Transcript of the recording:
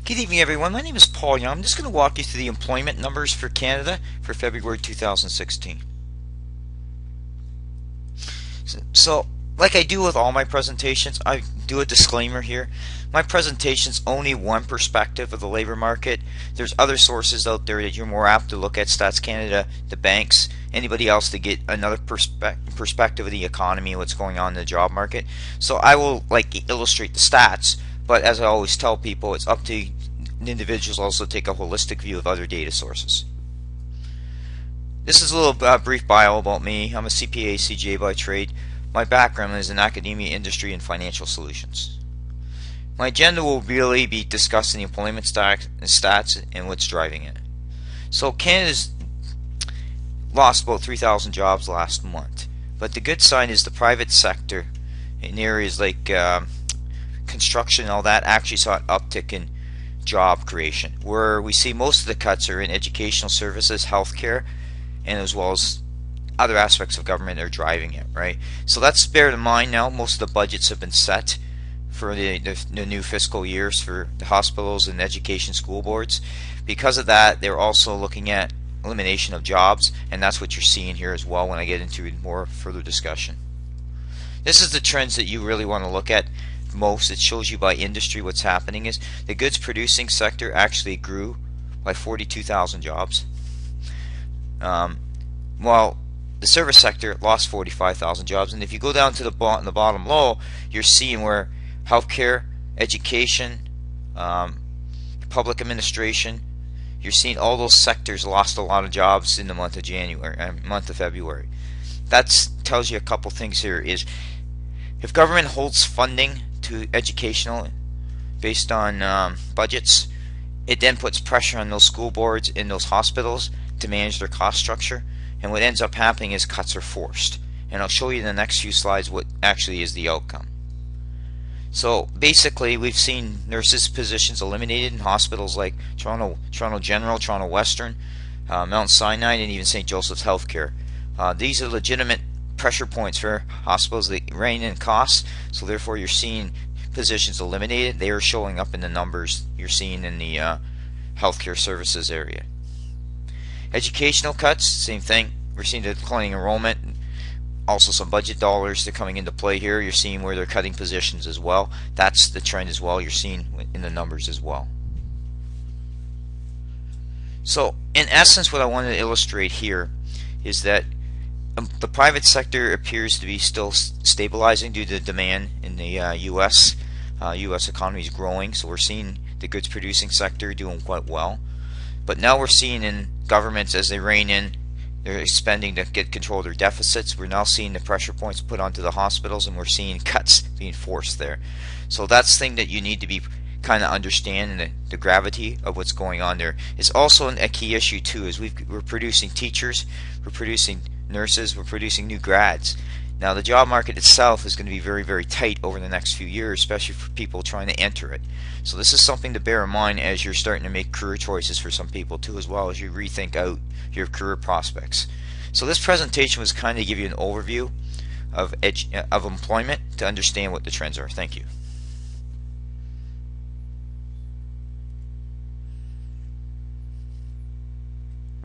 Good evening, everyone. My name is Paul Young. I'm just going to walk you through the employment numbers for Canada for February 2016. So, like I do with all my presentations, I do a disclaimer here. My presentation's only one perspective of the labor market. There's other sources out there that you're more apt to look at, Stats Canada, the banks, anybody else to get another perspective of the economy and what's going on in the job market. So I will illustrate the stats, but as I always tell people, it's up to individuals also take a holistic view of other data sources. This is a little brief bio about me. I'm a CPA, CGA by trade. My background is in academia, industry, and financial solutions. My agenda will really be discussing the employment stats and what's driving it. So Canada's lost about 3,000 jobs last month, but the good sign is the private sector in areas like construction and all that actually saw an uptick in job creation, where we see most of the cuts are in educational services, healthcare, and as well as other aspects of government are driving it, right? So that's bear in mind now. Most of the budgets have been set for the new fiscal years for the hospitals and education school boards. Because of that, they're also looking at elimination of jobs, and that's what you're seeing here as well when I get into more further discussion. This is the trends that you really want to look at most. It shows you by industry what's happening is the goods producing sector actually grew by 42,000 jobs, while the service sector lost 45,000 jobs. And if you go down to the bottom low, you're seeing where healthcare, education, public administration, you're seeing all those sectors lost a lot of jobs in the month of February. That tells you a couple things here. Is if government holds funding to educational based on budgets, it then puts pressure on those school boards in those hospitals to manage their cost structure, and what ends up happening is cuts are forced. And I'll show you in the next few slides what actually is the outcome. So basically, we've seen nurses positions eliminated in hospitals like Toronto General, Toronto Western, Mount Sinai, and even St. Joseph's Healthcare. These are legitimate pressure points for hospitals that rein in costs, so therefore you're seeing positions eliminated. They are showing up in the numbers you're seeing in the healthcare services area. Educational cuts, same thing. We're seeing declining enrollment. Also some budget dollars that are coming into play here. You're seeing where they're cutting positions as well. That's the trend as well. You're seeing in the numbers as well. So in essence, what I wanted to illustrate here is that the private sector appears to be still stabilizing due to demand in the U.S. U.S. economy is growing, so we're seeing the goods producing sector doing quite well. But now we're seeing in governments, as they rein in their spending to get control of their deficits, we're now seeing the pressure points put onto the hospitals, and we're seeing cuts being forced there. So that's the thing that you need to be kind of understand the gravity of what's going on there. It's also a key issue too, is we're producing teachers, we're producing nurses, we're producing new grads. Now the job market itself is going to be very, very tight over the next few years, especially for people trying to enter it. So this is something to bear in mind as you're starting to make career choices for some people too, as well as you rethink out your career prospects. So this presentation was kind of give you an overview of employment to understand what the trends are. Thank you.